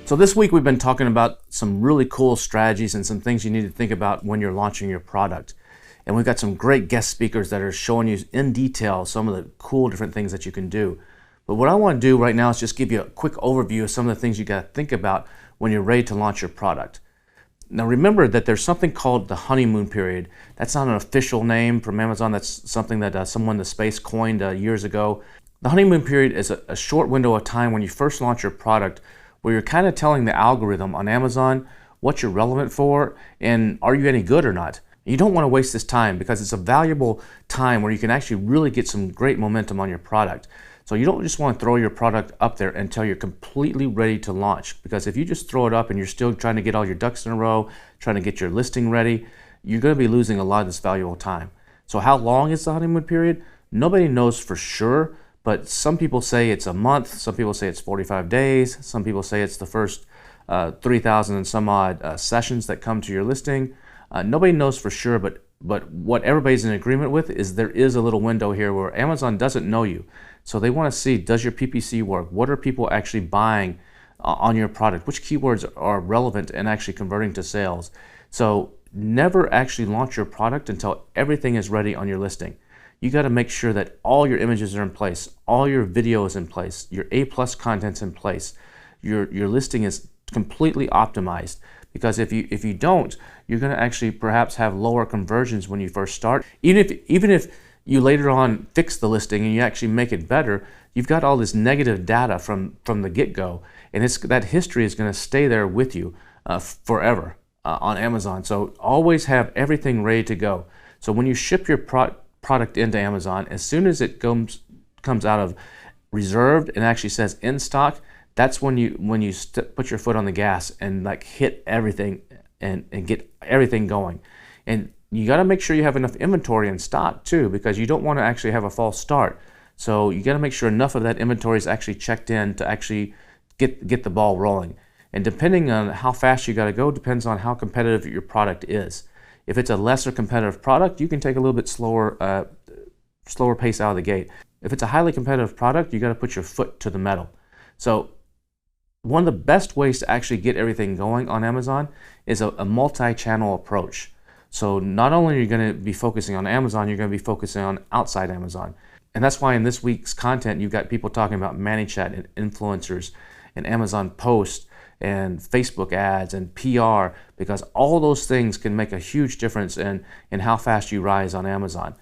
So this week we've been talking about some really cool strategies and some things you need to think about when you're launching your product. And we've got some great guest speakers that are showing you in detail some of the cool different things that you can do. But what I want to do right now is just give you a quick overview of some of the things you got to think about when you're ready to launch your product. Now remember that there's something called the honeymoon period. That's not an official name from Amazon. That's something that someone in the space coined years ago. The honeymoon period is a short window of time when you first launch your product where you're kind of telling the algorithm on Amazon what you're relevant for and are you any good or not. You don't want to waste this time because it's a valuable time where you can actually really get some great momentum on your product. So you don't just want to throw your product up there until you're completely ready to launch, because if you just throw it up and you're still trying to get all your ducks in a row, trying to get your listing ready, you're going to be losing a lot of this valuable time. So how long is the honeymoon period? Nobody knows for sure, but some people say it's a month, some people say it's 45 days, some people say it's the first 3,000 and some odd sessions that come to your listing. Nobody knows for sure, but what everybody's in agreement with is there is a little window here where Amazon doesn't know you. So they want to see, does your PPC work? What are people actually buying on your product? Which keywords are relevant and actually converting to sales? So never actually launch your product until everything is ready on your listing. You got to make sure that all your images are in place, all your video is in place, your A+ content's in place, your listing is completely optimized. Because if you don't, you're going to actually perhaps have lower conversions when you first start. Even if you later on fix the listing and you actually make it better, you've got all this negative data from the get-go, and that history is going to stay there with you forever on Amazon. So always have everything ready to go. So when you ship your product into Amazon, as soon as it comes out of reserved and actually says in stock, that's when you put your foot on the gas and like hit everything and get everything going. And you got to make sure you have enough inventory in stock too, because you don't want to actually have a false start. So you got to make sure enough of that inventory is actually checked in to actually get the ball rolling. And depending on how fast you got to go depends on how competitive your product is. If it's a lesser competitive product, you can take a little bit slower pace out of the gate. If it's a highly competitive product, you got to put your foot to the metal. So one of the best ways to actually get everything going on Amazon is a multi-channel approach. So not only are you going to be focusing on Amazon, you're going to be focusing on outside Amazon. And that's why in this week's content, you've got people talking about ManyChat and influencers and Amazon posts and Facebook ads and PR, because all those things can make a huge difference in how fast you rise on Amazon.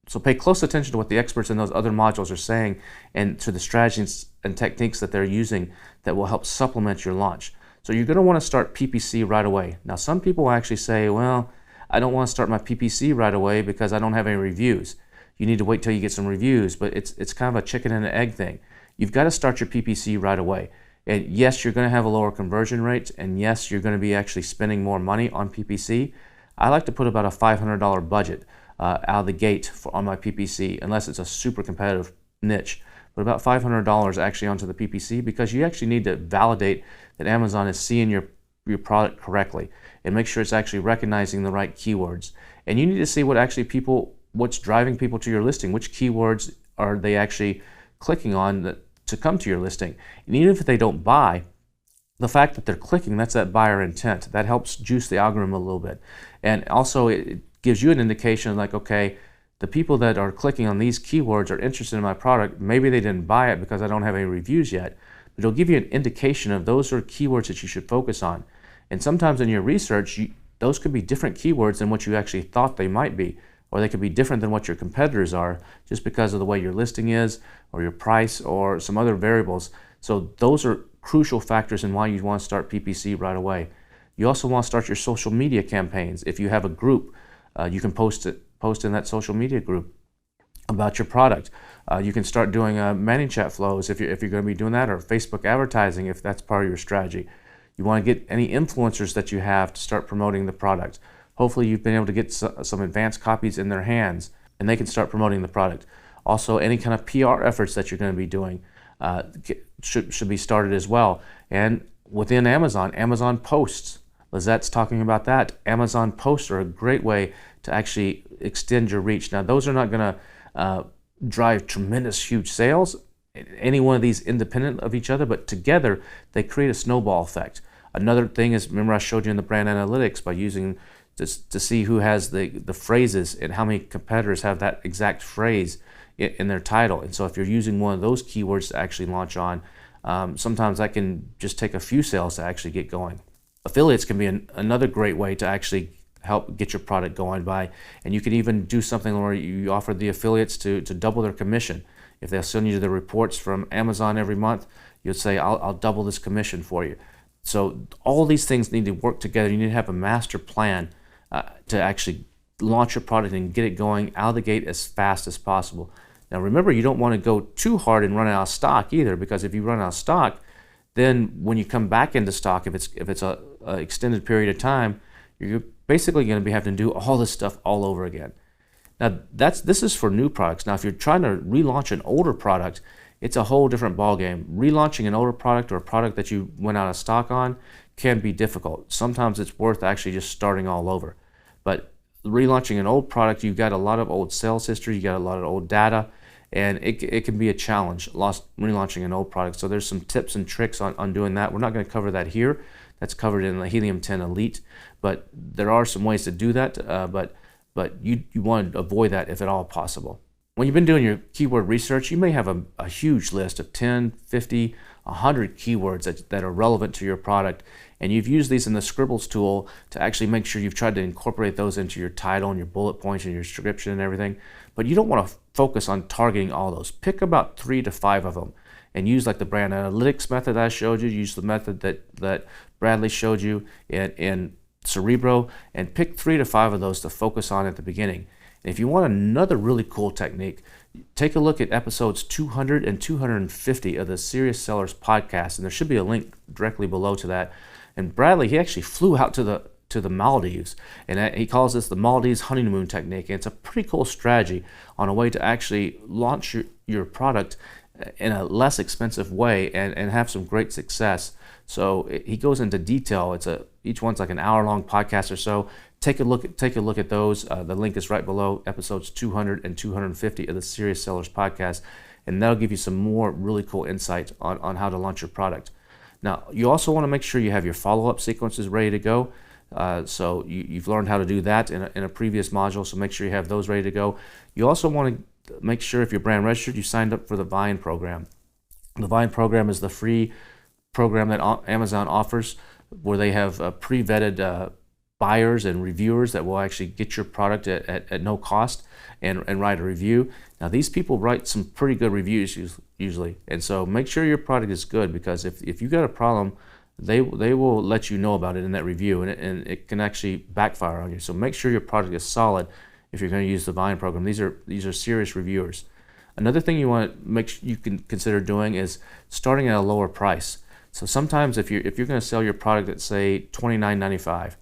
So pay close attention to what the experts in those other modules are saying and to the strategies and techniques that they're using that will help supplement your launch. So you're going to want to start PPC right away. Now some people actually say, well, I don't want to start my PPC right away because I don't have any reviews. You need to wait till you get some reviews, but it's kind of a chicken and an egg thing. You've got to start your PPC right away. And yes, you're going to have a lower conversion rate, and yes, you're going to be actually spending more money on PPC. I like to put about a $500 budget out of the gate on my PPC, unless it's a super competitive niche. But about $500 actually onto the PPC, because you actually need to validate that Amazon is seeing your product correctly and make sure it's actually recognizing the right keywords. And you need to see what's driving people to your listing, which keywords are they actually clicking on to come to your listing. And even if they don't buy, the fact that they're clicking, that's that buyer intent. That helps juice the algorithm a little bit. And also it gives you an indication like, okay, the people that are clicking on these keywords are interested in my product. Maybe they didn't buy it because I don't have any reviews yet, but it'll give you an indication of those are keywords that you should focus on. And sometimes in your research, those could be different keywords than what you actually thought they might be, or they could be different than what your competitors are just because of the way your listing is or your price or some other variables. So those are crucial factors in why you want to start PPC right away. You also want to start your social media campaigns. If you have a group, you can post in that social media group about your product. You can start doing ManyChat flows if you're going to be doing that, or Facebook advertising if that's part of your strategy. You want to get any influencers that you have to start promoting the product. Hopefully you've been able to get some advanced copies in their hands and they can start promoting the product. Also, any kind of PR efforts that you're going to be doing should be started as well. And within Amazon posts, Lizette's talking about that. Amazon posts are a great way to actually extend your reach. Now, those are not going to drive tremendous huge sales, any one of these independent of each other, but together they create a snowball effect. Another thing is, remember I showed you in the brand analytics by using to see who has the phrases and how many competitors have that exact phrase in their title. And so if you're using one of those keywords to actually launch on, sometimes that can just take a few sales to actually get going. Affiliates can be another great way to actually help get your product going and you can even do something where you offer the affiliates to double their commission. If they'll send you the reports from Amazon every month, you'll say, I'll double this commission for you. So all these things need to work together. You need to have a master plan to actually launch your product and get it going out of the gate as fast as possible. Now remember, you don't want to go too hard and run out of stock either, because if you run out of stock, then when you come back into stock, if it's a extended period of time, you're basically going to be having to do all this stuff all over again. Now this is for new products. Now if you're trying to relaunch an older product, it's a whole different ballgame. Relaunching an older product or a product that you went out of stock on can be difficult. Sometimes it's worth actually just starting all over. But relaunching an old product, you've got a lot of old sales history, you got a lot of old data, and it can be a challenge, relaunching an old product. So there's some tips and tricks on doing that. We're not going to cover that here. That's covered in the Helium 10 Elite, but there are some ways to do that, but you want to avoid that if at all possible. When you've been doing your keyword research, you may have a huge list of 10, 50, 100 keywords that are relevant to your product, and you've used these in the Scribbles tool to actually make sure you've tried to incorporate those into your title and your bullet points and your description and everything. But you don't want to focus on targeting all those. Pick about 3 to 5 of them and use like the brand analytics method that I showed you, use the method that Bradley showed you in Cerebro, and pick 3 to 5 of those to focus on at the beginning. And if you want another really cool technique, take a look at episodes 200 and 250 of the Serious Sellers podcast, and there should be a link directly below to that. And Bradley, he actually flew out to the Maldives, and he calls this the Maldives honeymoon technique. And it's a pretty cool strategy on a way to actually launch your product in a less expensive way and have some great success. So he goes into detail. Each one's like an hour-long podcast or so. Take a look at those. The link is right below episodes 200 and 250 of the Serious Sellers podcast, and that'll give you some more really cool insight on how to launch your product. Now, you also want to make sure you have your follow-up sequences ready to go. So you've learned how to do that in a previous module, so make sure you have those ready to go. You also want to make sure, if you're brand registered, you signed up for the Vine program. The Vine program is the free program that Amazon offers, where they have pre-vetted buyers and reviewers that will actually get your product at no cost and write a review. Now these people write some pretty good reviews usually, and so make sure your product is good, because if you got a problem, they will let you know about it in that review, and it can actually backfire on you. So make sure your product is solid if you're going to use the Vine program. These are serious reviewers. Another thing you want to make sure you can consider doing is starting at a lower price. So sometimes if you're going to sell your product at, say, $29.95,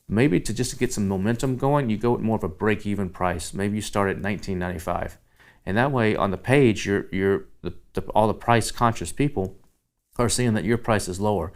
maybe to just get some momentum going, you go at more of a break-even price. Maybe you start at $19.95, and that way on the page, all the price-conscious people are seeing that your price is lower,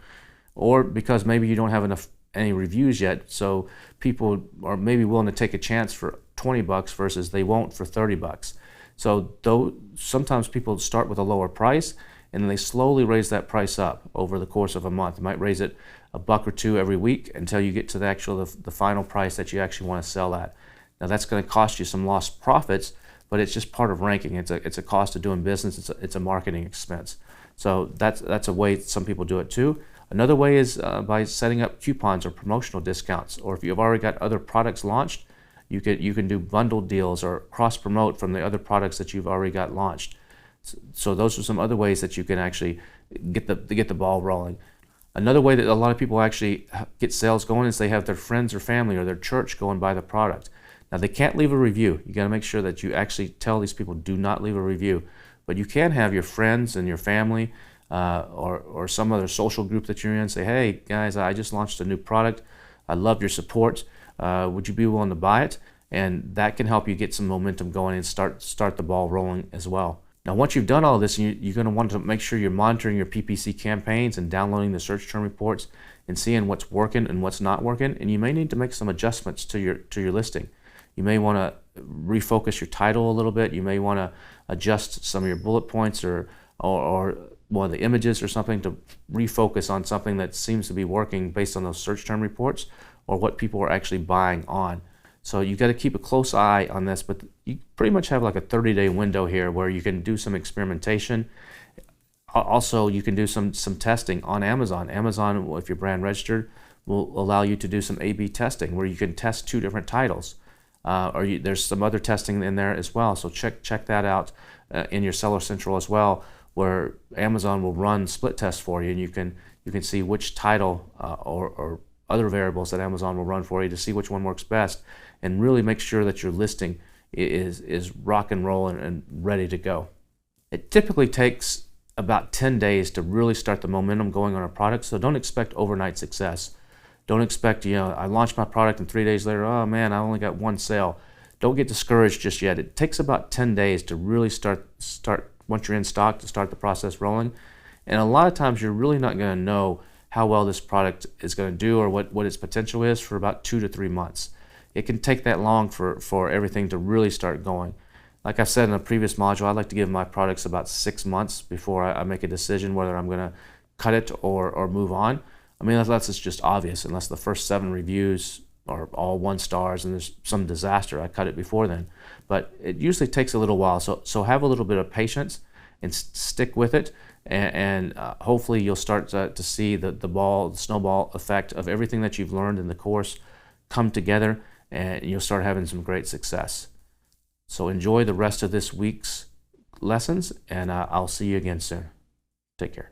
or because maybe you don't have any reviews yet, so people are maybe willing to take a chance for $20 versus they won't for $30. So sometimes people start with a lower price, and then they slowly raise that price up over the course of a month. You might raise it $1 or $2 every week until you get to the final price that you actually want to sell at. Now that's going to cost you some lost profits, but it's just part of ranking. It's a cost of doing business. It's a marketing expense. So that's a way some people do it too. Another way is by setting up coupons or promotional discounts, or if you've already got other products launched, you can do bundled deals or cross promote from the other products that you've already got launched. So those are some other ways that you can actually get the ball rolling. Another way that a lot of people actually get sales going is they have their friends or family or their church go and buy the product. Now they can't leave a review. You got to make sure that you actually tell these people, do not leave a review. But you can have your friends and your family or some other social group that you're in say, hey guys, I just launched a new product. I love your support. Would you be willing to buy it? And that can help you get some momentum going and start the ball rolling as well. Now, once you've done all this, you're going to want to make sure you're monitoring your PPC campaigns and downloading the search term reports and seeing what's working and what's not working. And you may need to make some adjustments to your listing. You may want to refocus your title a little bit. You may want to adjust some of your bullet points or or one of the images or something to refocus on something that seems to be working based on those search term reports or what people are actually buying on. So you got to keep a close eye on this, but you pretty much have like a 30-day window here where you can do some experimentation. Also, you can do some testing on Amazon. Amazon, if you're brand registered, will allow you to do some A/B testing where you can test 2 different titles. There's some other testing in there as well. So check that out in your Seller Central as well, where Amazon will run split tests for you, and you can see which title or other variables that Amazon will run for you to see which one works best, and really make sure that your listing is rock and roll and ready to go. It typically takes about 10 days to really start the momentum going on a product, so don't expect overnight success. Don't expect, I launched my product and 3 days later, oh man, I only got 1 sale. Don't get discouraged just yet. It takes about 10 days to really start once you're in stock, to start the process rolling. And a lot of times you're really not going to know how well this product is going to do or what its potential is for about 2 to 3 months. It can take that long for everything to really start going. Like I've said in a previous module, I like to give my products about 6 months before I make a decision whether I'm going to cut it or move on. I mean, unless it's just obvious, unless the first 7 reviews are all 1 stars and there's some disaster, I cut it before then. But it usually takes a little while, so have a little bit of patience and stick with it, and hopefully you'll start to see the snowball effect of everything that you've learned in the course come together, and you'll start having some great success. So enjoy the rest of this week's lessons, and I'll see you again soon. Take care.